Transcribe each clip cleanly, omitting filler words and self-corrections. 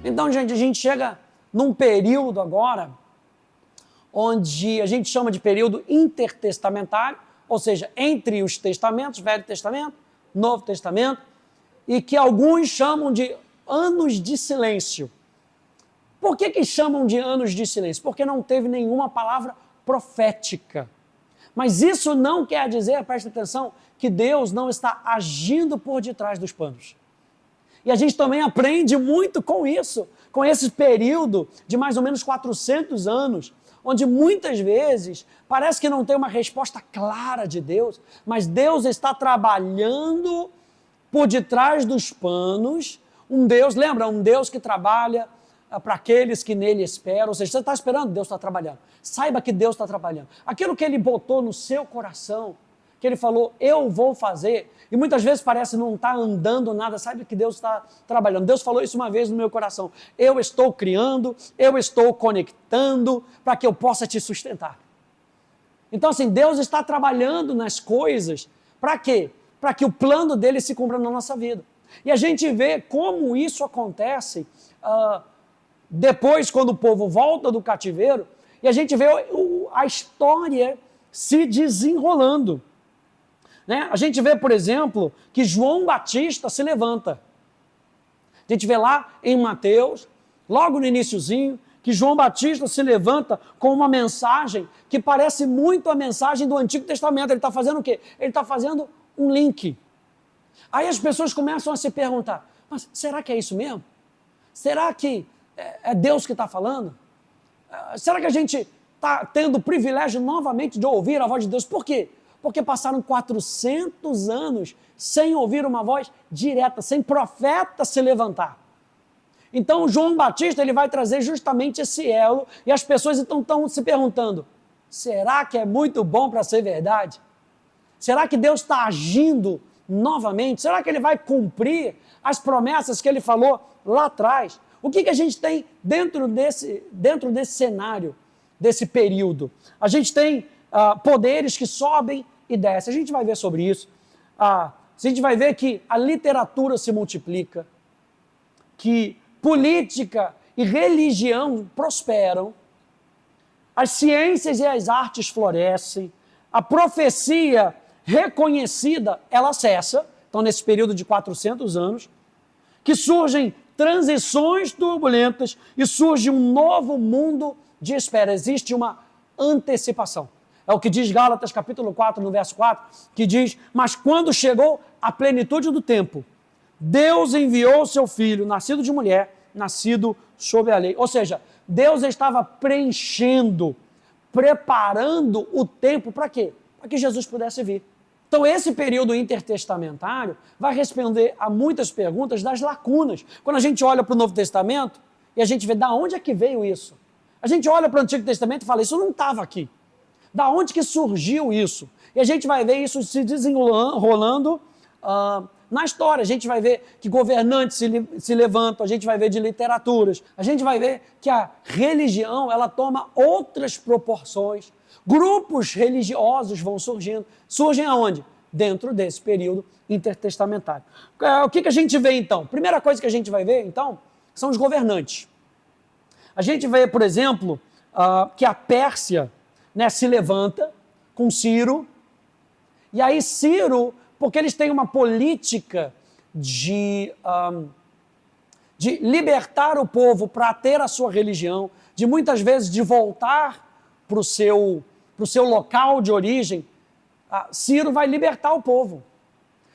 Então, gente, a gente chega num período agora onde a gente chama de período intertestamentário, ou seja, entre os testamentos, Velho Testamento, Novo Testamento, e que alguns chamam de anos de silêncio. Por que chamam de anos de silêncio? Porque não teve nenhuma palavra profética. Mas isso não quer dizer, preste atenção, que Deus não está agindo por detrás dos panos. E a gente também aprende muito com isso, com esse período de mais ou menos 400 anos, onde muitas vezes parece que não tem uma resposta clara de Deus, mas Deus está trabalhando por detrás dos panos, um Deus, lembra? Um Deus que trabalha para aqueles que nele esperam, ou seja, você está esperando, Deus está trabalhando. Saiba que Deus está trabalhando. Aquilo que Ele botou no seu coração, que Ele falou, eu vou fazer, e muitas vezes parece não estar andando nada, sabe que Deus está trabalhando. Deus falou isso uma vez no meu coração, eu estou criando, eu estou conectando para que eu possa te sustentar. Então assim, Deus está trabalhando nas coisas, para quê? Para que o plano dele se cumpra na nossa vida. E a gente vê como isso acontece depois, quando o povo volta do cativeiro, e a gente vê a história se desenrolando. Né? A gente vê, por exemplo, que João Batista se levanta. A gente vê lá em Mateus, logo no iniciozinho, que João Batista se levanta com uma mensagem que parece muito a mensagem do Antigo Testamento. Ele está fazendo o quê? Ele está fazendo um link. Aí as pessoas começam a se perguntar, mas será que é isso mesmo? Será que é Deus que está falando? Será que a gente está tendo o privilégio novamente de ouvir a voz de Deus? Por quê? Porque passaram 400 anos sem ouvir uma voz direta, sem profeta se levantar. Então João Batista ele vai trazer justamente esse elo e as pessoas então estão se perguntando, será que é muito bom para ser verdade? Será que Deus está agindo novamente? Será que Ele vai cumprir as promessas que Ele falou lá atrás? O que a gente tem dentro desse cenário, desse período? A gente tem poderes que sobem e descem. A gente vai ver sobre isso. A gente vai ver que a literatura se multiplica, que política e religião prosperam, as ciências e as artes florescem, a profecia reconhecida, ela cessa, então nesse período de 400 anos, que surgem transições turbulentas e surge um novo mundo de espera. Existe uma antecipação. É o que diz Gálatas capítulo 4, no verso 4, que diz, mas quando chegou a plenitude do tempo, Deus enviou o seu Filho, nascido de mulher, nascido sob a lei. Ou seja, Deus estava preenchendo, preparando o tempo para quê? Para que Jesus pudesse vir. Então esse período intertestamentário vai responder a muitas perguntas das lacunas. Quando a gente olha para o Novo Testamento e a gente vê da onde é que veio isso. A gente olha para o Antigo Testamento e fala, isso não estava aqui. Da onde que surgiu isso? E a gente vai ver isso se desenrolando na história. A gente vai ver que governantes se levantam, a gente vai ver de literaturas, a gente vai ver que a religião ela toma outras proporções. Grupos religiosos vão surgindo. Surgem aonde? Dentro desse período intertestamentário. O que a gente vê então? Primeira coisa que a gente vai ver então são os governantes. A gente vê, por exemplo, que a Pérsia, né, se levanta com Ciro, e aí Ciro, porque eles têm uma política de libertar o povo para ter a sua religião, de muitas vezes de voltar para o seu local de origem, Ciro vai libertar o povo.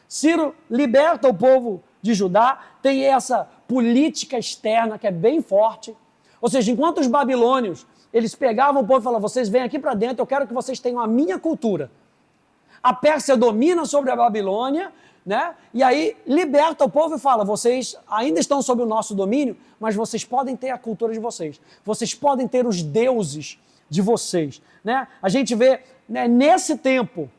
Ciro liberta o povo de Judá, tem essa política externa que é bem forte. Ou seja, enquanto os babilônios, eles pegavam o povo e falavam, vocês vêm aqui para dentro, eu quero que vocês tenham a minha cultura. A Pérsia domina sobre a Babilônia, né? E aí liberta o povo e fala, vocês ainda estão sob o nosso domínio, mas vocês podem ter a cultura de vocês. Vocês podem ter os deuses de vocês. Né? A gente vê, né, nesse tempo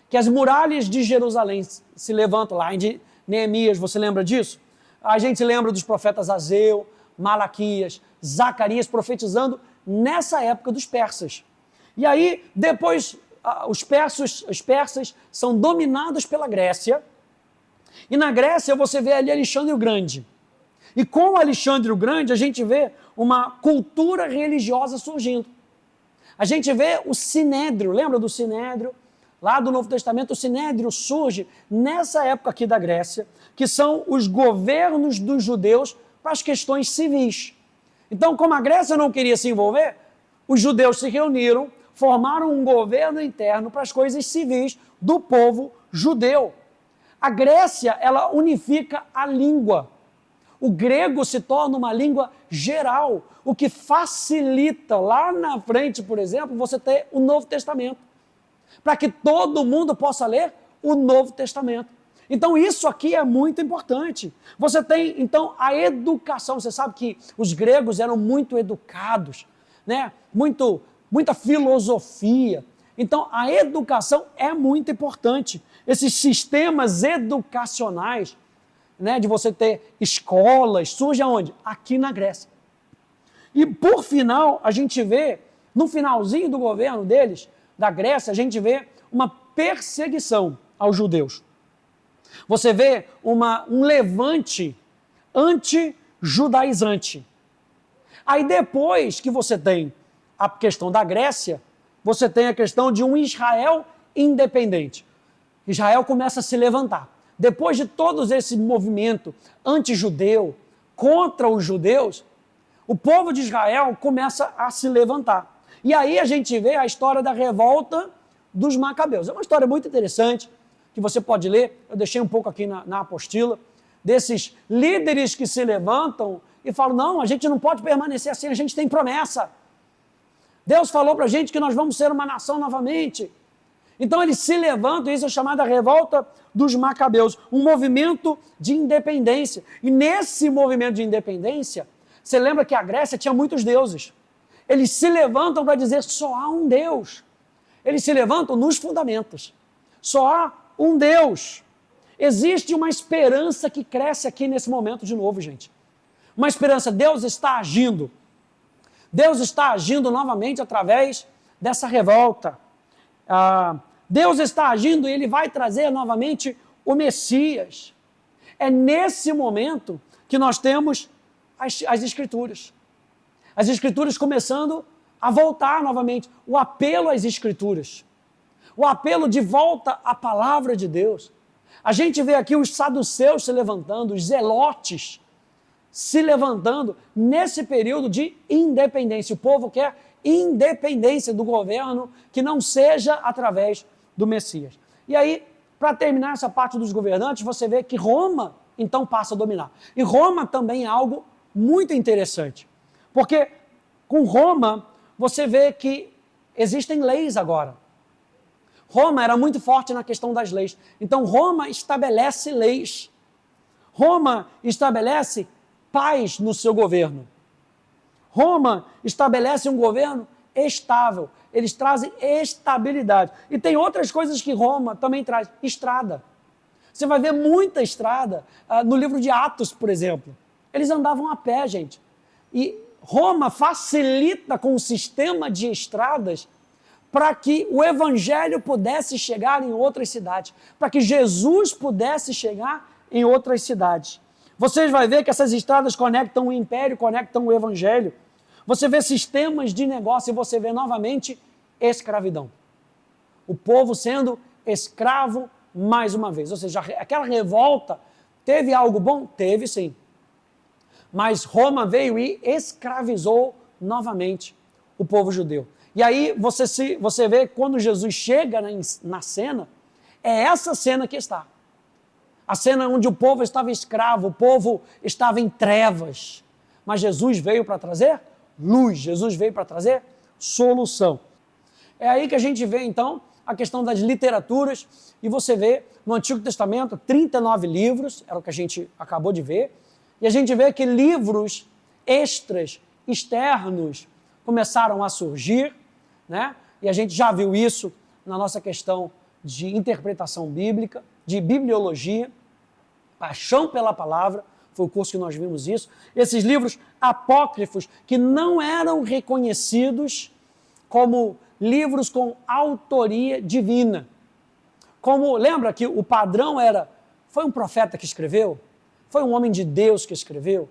que as muralhas de Jerusalém se levantam lá em Neemias, você lembra disso? A gente lembra dos profetas Ageu, Malaquias, Zacarias profetizando nessa época dos persas. E aí, depois, os persas são dominados pela Grécia, e na Grécia você vê ali Alexandre o Grande. E com Alexandre o Grande, a gente vê uma cultura religiosa surgindo. A gente vê o Sinédrio, lembra do Sinédrio? Lá do Novo Testamento, o Sinédrio surge nessa época aqui da Grécia, que são os governos dos judeus para as questões civis. Então, como a Grécia não queria se envolver, os judeus se reuniram, formaram um governo interno para as coisas civis do povo judeu. A Grécia, ela unifica a língua. O grego se torna uma língua geral, o que facilita lá na frente, por exemplo, você ter o Novo Testamento, para que todo mundo possa ler o Novo Testamento. Então isso aqui é muito importante. Você tem, então, a educação. Você sabe que os gregos eram muito educados, né? Muita filosofia. Então a educação é muito importante. Esses sistemas educacionais, né, de você ter escolas, surge aonde? Aqui na Grécia. E por final, a gente vê, no finalzinho do governo deles, da Grécia, a gente vê uma perseguição aos judeus. Você vê um levante anti-judaizante. Aí depois que você tem a questão da Grécia, você tem a questão de um Israel independente. Israel começa a se levantar. Depois de todo esse movimento anti-judeu, contra os judeus, o povo de Israel começa a se levantar. E aí a gente vê a história da revolta dos Macabeus. É uma história muito interessante, que você pode ler, eu deixei um pouco aqui na apostila, desses líderes que se levantam e falam, não, a gente não pode permanecer assim, a gente tem promessa. Deus falou para a gente que nós vamos ser uma nação novamente. Então eles se levantam, isso é chamada revolta dos Macabeus, um movimento de independência. E nesse movimento de independência, você lembra que a Grécia tinha muitos deuses. Eles se levantam para dizer só há um Deus. Eles se levantam nos fundamentos. Só há um Deus. Existe uma esperança que cresce aqui nesse momento de novo, gente. Uma esperança, Deus está agindo. Deus está agindo novamente através dessa revolta. Deus está agindo e Ele vai trazer novamente o Messias. É nesse momento que nós temos as Escrituras. As Escrituras começando a voltar novamente. O apelo às Escrituras. O apelo de volta à palavra de Deus. A gente vê aqui os saduceus se levantando, os zelotes se levantando nesse período de independência. O povo quer independência do governo que não seja através do Messias. E aí, para terminar essa parte dos governantes, você vê que Roma, então, passa a dominar. E Roma também é algo muito interessante, porque com Roma, você vê que existem leis agora. Roma era muito forte na questão das leis. Então, Roma estabelece leis. Roma estabelece paz no seu governo. Roma estabelece um governo estável. Eles trazem estabilidade. E tem outras coisas que Roma também traz. Estrada. Você vai ver muita estrada no livro de Atos, por exemplo. Eles andavam a pé, gente. E Roma facilita com o sistema de estradas para que o evangelho pudesse chegar em outras cidades, para que Jesus pudesse chegar em outras cidades. Vocês vão ver que essas estradas conectam o império, conectam o evangelho. Você vê sistemas de negócio e você vê novamente escravidão. O povo sendo escravo mais uma vez. Ou seja, aquela revolta teve algo bom? Teve sim. Mas Roma veio e escravizou novamente o povo judeu. E aí você vê quando Jesus chega na cena, é essa cena que está. A cena onde o povo estava escravo, o povo estava em trevas. Mas Jesus veio para trazer luz, Jesus veio para trazer solução. É aí que a gente vê, então, a questão das literaturas, e você vê no Antigo Testamento 39 livros, era o que a gente acabou de ver, e a gente vê que livros extras, externos, começaram a surgir, né? E a gente já viu isso na nossa questão de interpretação bíblica, de bibliologia, paixão pela palavra, foi o curso que nós vimos isso. Esses livros apócrifos que não eram reconhecidos como livros com autoria divina. Como, lembra que o padrão foi um profeta que escreveu? Foi um homem de Deus que escreveu?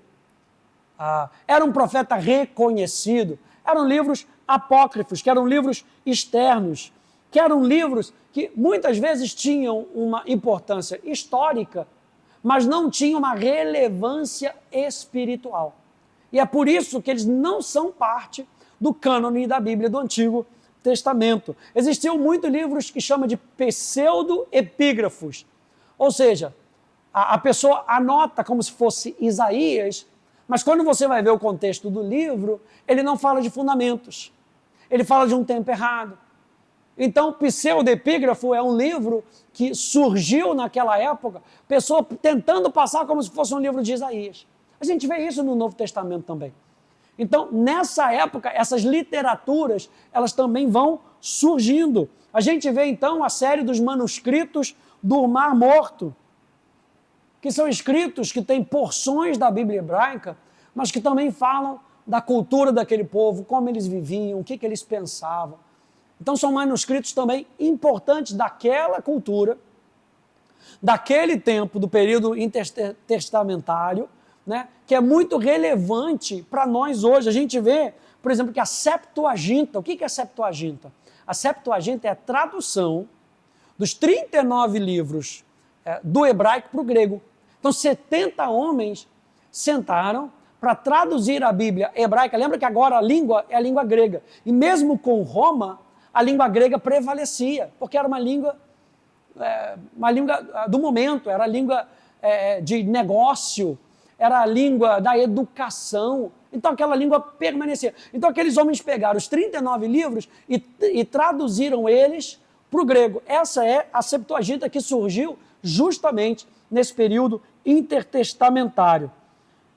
era um profeta reconhecido. Eram livros apócrifos, que eram livros externos, que eram livros que muitas vezes tinham uma importância histórica, mas não tinham uma relevância espiritual. E é por isso que eles não são parte do cânone da Bíblia do Antigo Testamento. Existiam muitos livros que chamam de pseudo-epígrafos, ou seja, a pessoa anota como se fosse Isaías, mas quando você vai ver o contexto do livro, ele não fala de fundamentos, ele fala de um tempo errado. Então, pseudo-epígrafo é um livro que surgiu naquela época, pessoa tentando passar como se fosse um livro de Isaías. A gente vê isso no Novo Testamento também. Então, nessa época, essas literaturas, elas também vão surgindo. A gente vê, então, a série dos manuscritos do Mar Morto, que são escritos que têm porções da Bíblia hebraica, mas que também falam da cultura daquele povo, como eles viviam, o que eles pensavam. Então, são manuscritos também importantes daquela cultura, daquele tempo, do período intertestamentário, né, que é muito relevante para nós hoje. A gente vê, por exemplo, que a Septuaginta, o que é a Septuaginta? A Septuaginta é a tradução dos 39 livros do hebraico para o grego. Então, 70 homens sentaram para traduzir a Bíblia hebraica. Lembra que agora a língua é a língua grega. E mesmo com Roma, a língua grega prevalecia, porque era uma língua do momento, era a língua de negócio, era a língua da educação. Então, aquela língua permanecia. Então, aqueles homens pegaram os 39 livros e traduziram eles para o grego. Essa é a Septuaginta que surgiu justamente nesse período intertestamentário.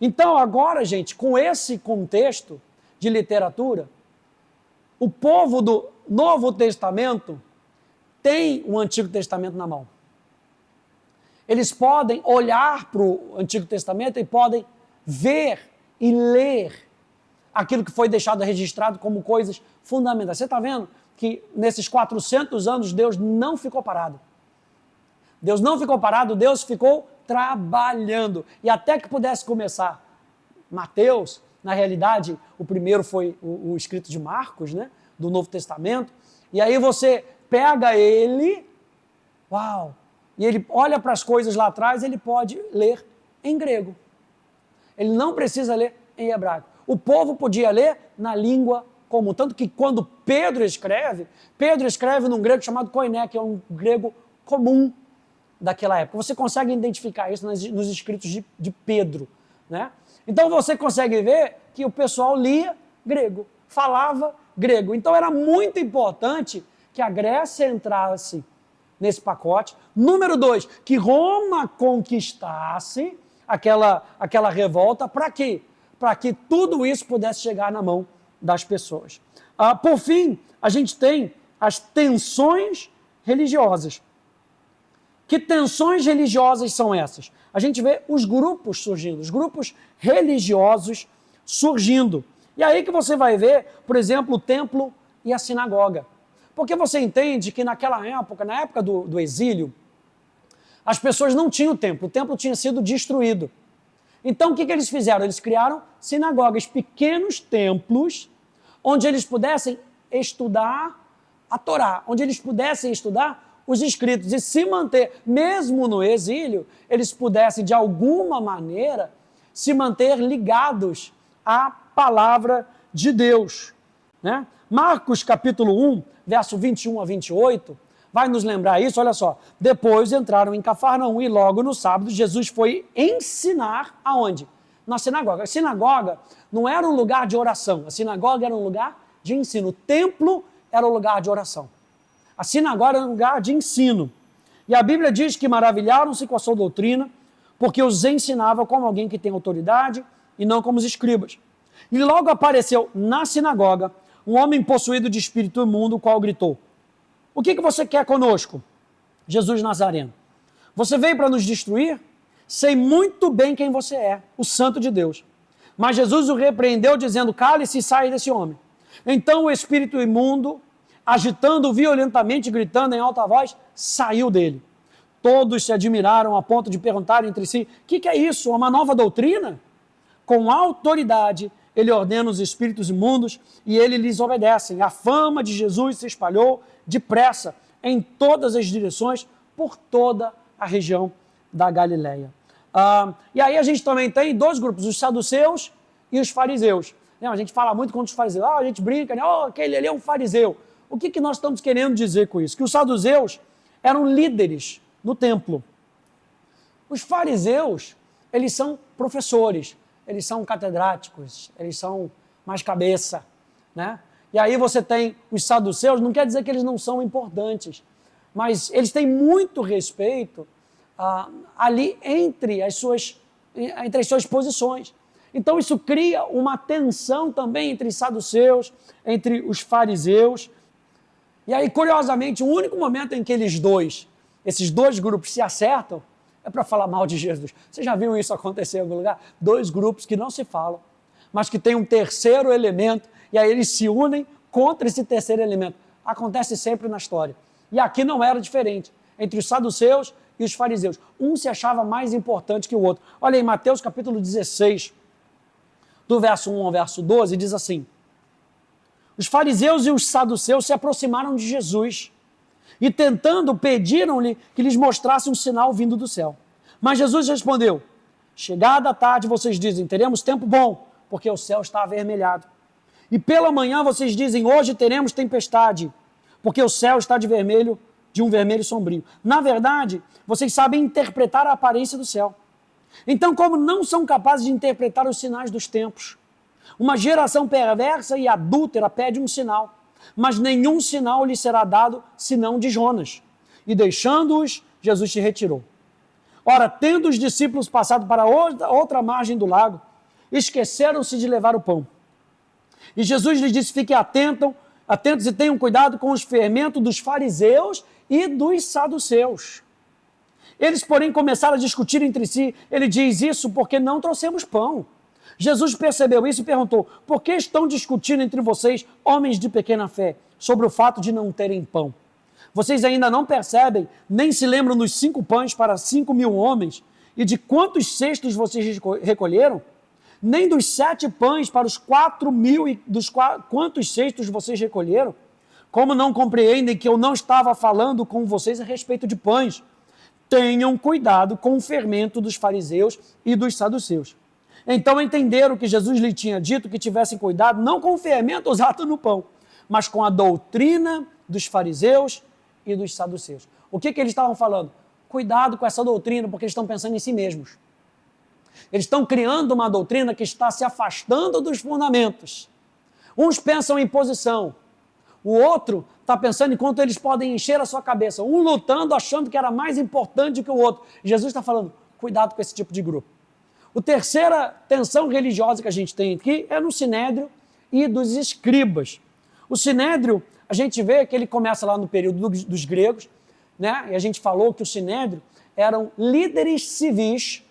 Então, agora, gente, com esse contexto de literatura, o povo do Novo Testamento tem o Antigo Testamento na mão. Eles podem olhar para o Antigo Testamento e podem ver e ler aquilo que foi deixado registrado como coisas fundamentais. Você está vendo que nesses 400 anos Deus não ficou parado. Deus não ficou parado, Deus ficou trabalhando. E até que pudesse começar Mateus, na realidade, o primeiro foi o escrito de Marcos, né, do Novo Testamento, e aí você pega ele, uau, e ele olha para as coisas lá atrás, ele pode ler em grego. Ele não precisa ler em hebraico. O povo podia ler na língua comum, tanto que quando Pedro escreve num grego chamado koiné, que é um grego comum daquela época. Você consegue identificar isso nos escritos de Pedro, né? Então você consegue ver que o pessoal lia grego, falava grego. Então era muito importante que a Grécia entrasse nesse pacote. Número 2, que Roma conquistasse aquela revolta. Para quê? Para que tudo isso pudesse chegar na mão das pessoas. Por fim, a gente tem as tensões religiosas. Que tensões religiosas são essas? A gente vê os grupos surgindo, os grupos religiosos surgindo. E aí que você vai ver, por exemplo, o templo e a sinagoga. Porque você entende que naquela época, na época do exílio, as pessoas não tinham o templo tinha sido destruído. Então o que eles fizeram? Eles criaram sinagogas, pequenos templos, onde eles pudessem estudar a Torá, onde eles pudessem estudar os escritos e se manter, mesmo no exílio, eles pudessem de alguma maneira se manter ligados à palavra de Deus, né? Marcos capítulo 1, verso 21 a 28, vai nos lembrar isso, olha só. Depois entraram em Cafarnaum e logo no sábado Jesus foi ensinar aonde? Na sinagoga. A sinagoga não era um lugar de oração, a sinagoga era um lugar de ensino. O templo era um lugar de oração. A sinagoga era um lugar de ensino. E a Bíblia diz que maravilharam-se com a sua doutrina, porque os ensinava como alguém que tem autoridade e não como os escribas. E logo apareceu na sinagoga um homem possuído de espírito imundo, o qual gritou: o que você quer conosco, Jesus Nazareno? Você veio para nos destruir? Sei muito bem quem você é, o Santo de Deus. Mas Jesus o repreendeu, dizendo: cale-se e saia desse homem. Então o espírito imundo, agitando violentamente, gritando em alta voz, saiu dele. Todos se admiraram a ponto de perguntar entre si: o que é isso? Uma nova doutrina? com autoridade, ele ordena os espíritos imundos e ele lhes obedecem. A fama de Jesus se espalhou depressa em todas as direções, por toda a região da Galileia. E aí a gente também tem dois grupos, os saduceus e os fariseus. A gente fala muito contra os fariseus, a gente brinca, né? Aquele ali é um fariseu. O que nós estamos querendo dizer com isso? Que os saduceus eram líderes no templo. Os fariseus, eles são professores, eles são catedráticos, eles são mais cabeça, né? E aí você tem os saduceus, não quer dizer que eles não são importantes, mas eles têm muito respeito ali entre as suas posições. Então isso cria uma tensão também entre os saduceus, entre os fariseus. E aí, curiosamente, o único momento em que esses dois grupos se acertam é para falar mal de Jesus. Você já viu isso acontecer em algum lugar? Dois grupos que não se falam, mas que têm um terceiro elemento, e aí eles se unem contra esse terceiro elemento. Acontece sempre na história. E aqui não era diferente, entre os saduceus e os fariseus. Um se achava mais importante que o outro. Olha aí, Mateus capítulo 16, do verso 1 ao verso 12, diz assim: os fariseus e os saduceus se aproximaram de Jesus e, tentando, pediram-lhe que lhes mostrasse um sinal vindo do céu. Mas Jesus respondeu: chegada a tarde, vocês dizem, teremos tempo bom, porque o céu está avermelhado. E pela manhã vocês dizem, hoje teremos tempestade, porque o céu está de um vermelho sombrio. Na verdade, vocês sabem interpretar a aparência do céu. Então, como não são capazes de interpretar os sinais dos tempos, uma geração perversa e adúltera pede um sinal, mas nenhum sinal lhe será dado, senão de Jonas. E deixando-os, Jesus se retirou. Ora, tendo os discípulos passado para outra margem do lago, esqueceram-se de levar o pão. E Jesus lhes disse, fiquem atentos e tenham cuidado com os fermentos dos fariseus e dos saduceus. Eles, porém, começaram a discutir entre si. Ele diz isso porque não trouxemos pão. Jesus percebeu isso e perguntou, por que estão discutindo entre vocês, homens de pequena fé, sobre o fato de não terem pão? Vocês ainda não percebem, nem se lembram dos 5 pães para 5.000 homens e de quantos cestos vocês recolheram? Nem dos 7 pães para os 4.000 e quantos cestos vocês recolheram? Como não compreendem que eu não estava falando com vocês a respeito de pães? Tenham cuidado com o fermento dos fariseus e dos saduceus. Então entenderam que Jesus lhe tinha dito que tivessem cuidado não com o fermento usado no pão, mas com a doutrina dos fariseus e dos saduceus. O que eles estavam falando? Cuidado com essa doutrina, porque eles estão pensando em si mesmos. Eles estão criando uma doutrina que está se afastando dos fundamentos. Uns pensam em posição, o outro está pensando em quanto eles podem encher a sua cabeça, um lutando, achando que era mais importante que o outro. Jesus está falando, cuidado com esse tipo de grupo. A terceira tensão religiosa que a gente tem aqui é no Sinédrio e dos escribas. O Sinédrio, a gente vê que ele começa lá no período dos gregos, né? E a gente falou que o Sinédrio eram líderes civis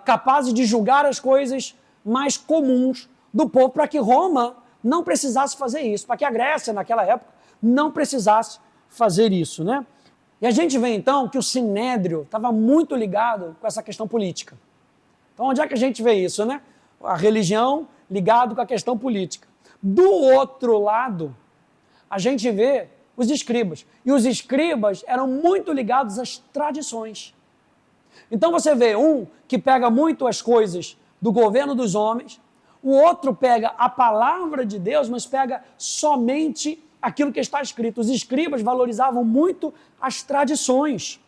capazes de julgar as coisas mais comuns do povo para que Roma não precisasse fazer isso, para que a Grécia, naquela época, não precisasse fazer isso, né? E a gente vê, então, que o Sinédrio estava muito ligado com essa questão política. Então, onde é que a gente vê isso, né? A religião ligado com a questão política. Do outro lado, a gente vê os escribas. E os escribas eram muito ligados às tradições. Então, você vê um que pega muito as coisas do governo dos homens, o outro pega a palavra de Deus, mas pega somente aquilo que está escrito. Os escribas valorizavam muito as tradições.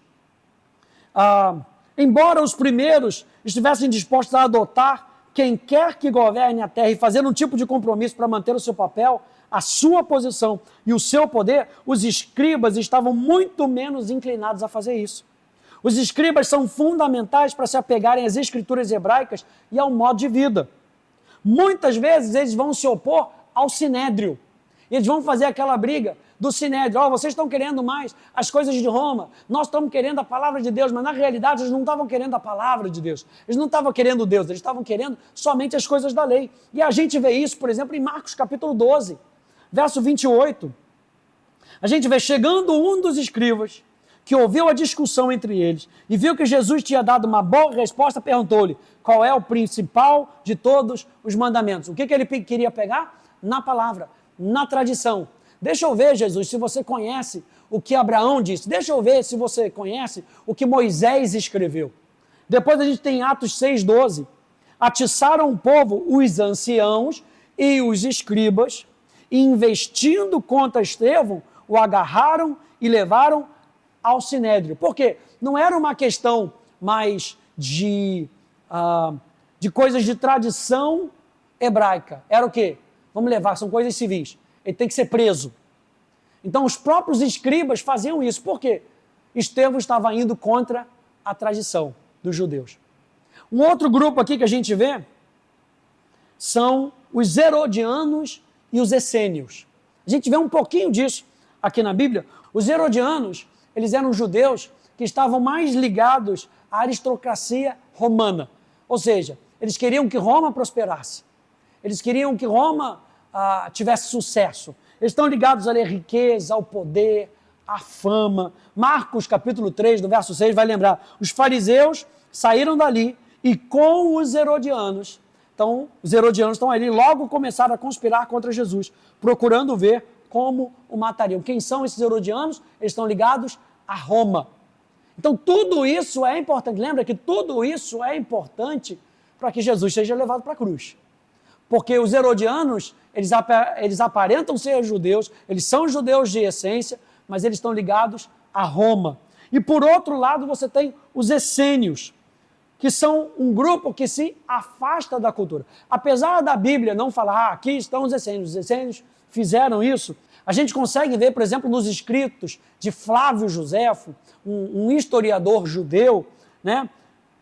Embora os primeiros estivessem dispostos a adotar quem quer que governe a terra e fazer um tipo de compromisso para manter o seu papel, a sua posição e o seu poder, os escribas estavam muito menos inclinados a fazer isso. Os escribas são fundamentais para se apegarem às escrituras hebraicas e ao modo de vida. Muitas vezes eles vão se opor ao Sinédrio. Eles vão fazer aquela briga do Sinédrio. Vocês estão querendo mais as coisas de Roma, nós estamos querendo a palavra de Deus, mas na realidade eles não estavam querendo a palavra de Deus. Eles não estavam querendo Deus, eles estavam querendo somente as coisas da lei. E a gente vê isso, por exemplo, em Marcos capítulo 12, verso 28. A gente vê chegando um dos escribas, que ouviu a discussão entre eles e viu que Jesus tinha dado uma boa resposta, perguntou-lhe qual é o principal de todos os mandamentos. O que ele queria pegar? Na palavra, na tradição. Deixa eu ver, Jesus, se você conhece o que Abraão disse. Deixa eu ver se você conhece o que Moisés escreveu. Depois a gente tem Atos 6,12. Atiçaram o povo, os anciãos e os escribas, e investindo contra Estevão, o agarraram e levaram ao sinédrio. Por quê? Não era uma questão mais de coisas de tradição hebraica. Era o quê? Vamos levar, são coisas civis. Ele tem que ser preso. Então os próprios escribas faziam isso. Por quê? Estevão estava indo contra a tradição dos judeus. Um outro grupo aqui que a gente vê são os herodianos e os essênios. A gente vê um pouquinho disso aqui na Bíblia. Os herodianos, eles eram judeus que estavam mais ligados à aristocracia romana. Ou seja, eles queriam que Roma prosperasse. Eles queriam que Roma tivesse sucesso. Eles estão ligados à riqueza, ao poder, à fama. Marcos, capítulo 3, do verso 6, vai lembrar. Os fariseus saíram dali e com os herodianos. Então, os herodianos estão ali, logo começaram a conspirar contra Jesus, procurando ver como o matariam. Quem são esses herodianos? Eles estão ligados a Roma. Então, tudo isso é importante. Lembra que tudo isso é importante para que Jesus seja levado para a cruz. Porque os herodianos, eles aparentam ser judeus, eles são judeus de essência, mas eles estão ligados a Roma. E por outro lado, você tem os essênios, que são um grupo que se afasta da cultura. Apesar da Bíblia não falar, aqui estão os essênios fizeram isso, a gente consegue ver, por exemplo, nos escritos de Flávio Joséfo, um historiador judeu, né,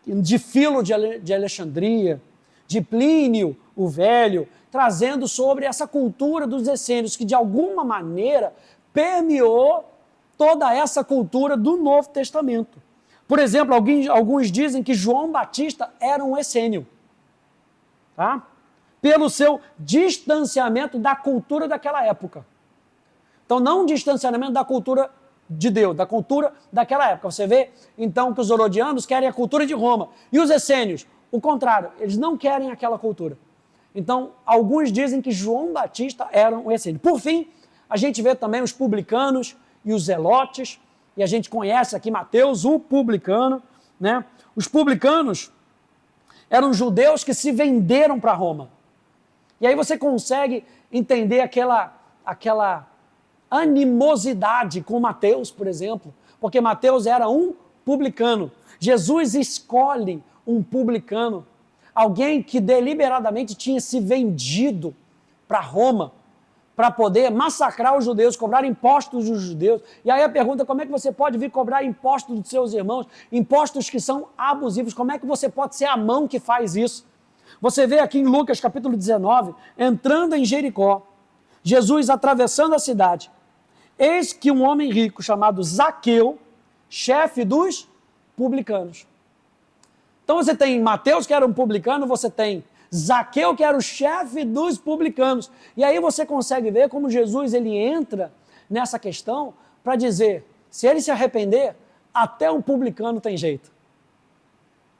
de Filo de Alexandria, de Plínio o Velho, trazendo sobre essa cultura dos essênios, que de alguma maneira permeou toda essa cultura do Novo Testamento. Por exemplo, alguns dizem que João Batista era um essênio, tá? Pelo seu distanciamento da cultura daquela época. Então, não um distanciamento da cultura de Deus, da cultura daquela época. Você vê, então, que os herodianos querem a cultura de Roma. E os essênios, o contrário, eles não querem aquela cultura. Então, alguns dizem que João Batista era um essênio. Por fim, a gente vê também os publicanos e os zelotes, e a gente conhece aqui Mateus, o publicano, né? Os publicanos eram judeus que se venderam para Roma. E aí você consegue entender aquela animosidade com Mateus, por exemplo, porque Mateus era um publicano. Jesus escolhe um publicano, alguém que deliberadamente tinha se vendido para Roma, para poder massacrar os judeus, cobrar impostos dos judeus. E aí a pergunta, como é que você pode vir cobrar impostos dos seus irmãos, impostos que são abusivos, como é que você pode ser a mão que faz isso? Você vê aqui em Lucas capítulo 19, entrando em Jericó, Jesus atravessando a cidade, eis que um homem rico chamado Zaqueu, chefe dos publicanos. Então você tem Mateus, que era um publicano, você tem Zaqueu, que era o chefe dos publicanos. E aí você consegue ver como Jesus ele entra nessa questão para dizer, se ele se arrepender, até um publicano tem jeito.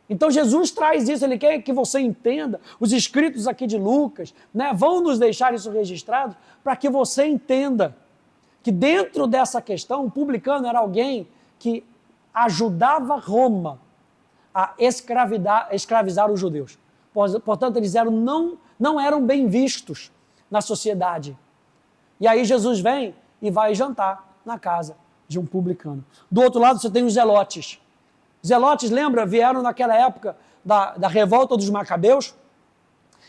Então Jesus traz isso, ele quer que você entenda, os escritos aqui de Lucas, né, vão nos deixar isso registrado para que você entenda que dentro dessa questão, o publicano era alguém que ajudava Roma a escravizar os judeus. Portanto, eles não eram bem vistos na sociedade. E aí Jesus vem e vai jantar na casa de um publicano. Do outro lado, você tem os zelotes. Zelotes, lembra, vieram naquela época da revolta dos Macabeus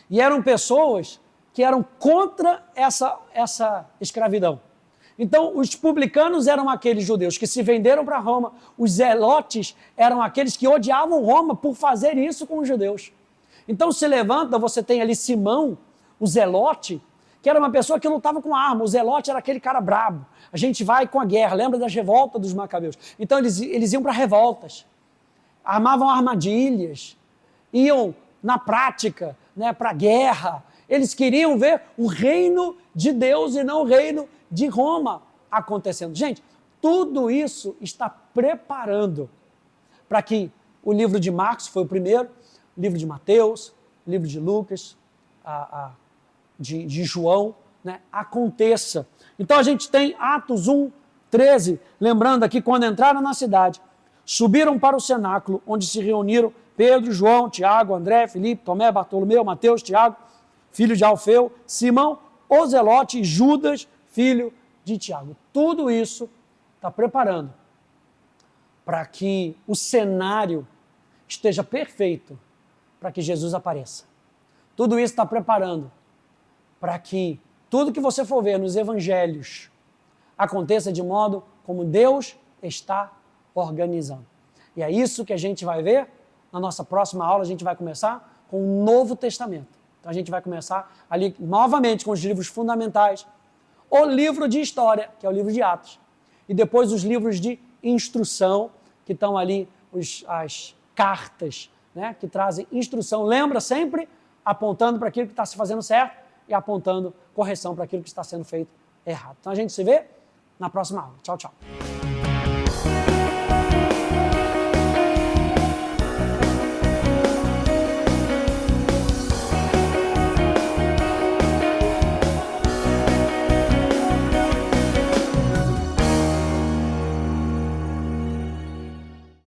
e eram pessoas que eram contra essa escravidão. Então, os publicanos eram aqueles judeus que se venderam para Roma, os zelotes eram aqueles que odiavam Roma por fazer isso com os judeus. Então se levanta, você tem ali Simão, o zelote, que era uma pessoa que lutava com arma. O zelote era aquele cara brabo. A gente vai com a guerra, lembra das revoltas dos Macabeus? Então eles iam para revoltas, armavam armadilhas, iam na prática, né, para a guerra. Eles queriam ver o reino de Deus e não o reino de Roma acontecendo. Gente, tudo isso está preparando para que o livro de Marcos foi o primeiro, o livro de Mateus, o livro de Lucas, de João, né, aconteça. Então a gente tem Atos 1, 13, lembrando aqui, quando entraram na cidade, subiram para o cenáculo, onde se reuniram Pedro, João, Tiago, André, Filipe, Tomé, Bartolomeu, Mateus, Tiago, filho de Alfeu, Simão, o Zelote e Judas, filho de Tiago. Tudo isso está preparando para que o cenário esteja perfeito para que Jesus apareça. Tudo isso está preparando para que tudo que você for ver nos evangelhos aconteça de modo como Deus está organizando. E é isso que a gente vai ver na nossa próxima aula. A gente vai começar com o Novo Testamento. Então a gente vai começar ali novamente com os livros fundamentais, o livro de história, que é o livro de Atos, e depois os livros de instrução, que estão ali as cartas, né, que trazem instrução. Lembra sempre apontando para aquilo que está se fazendo certo e apontando correção para aquilo que está sendo feito errado. Então a gente se vê na próxima aula. Tchau, tchau.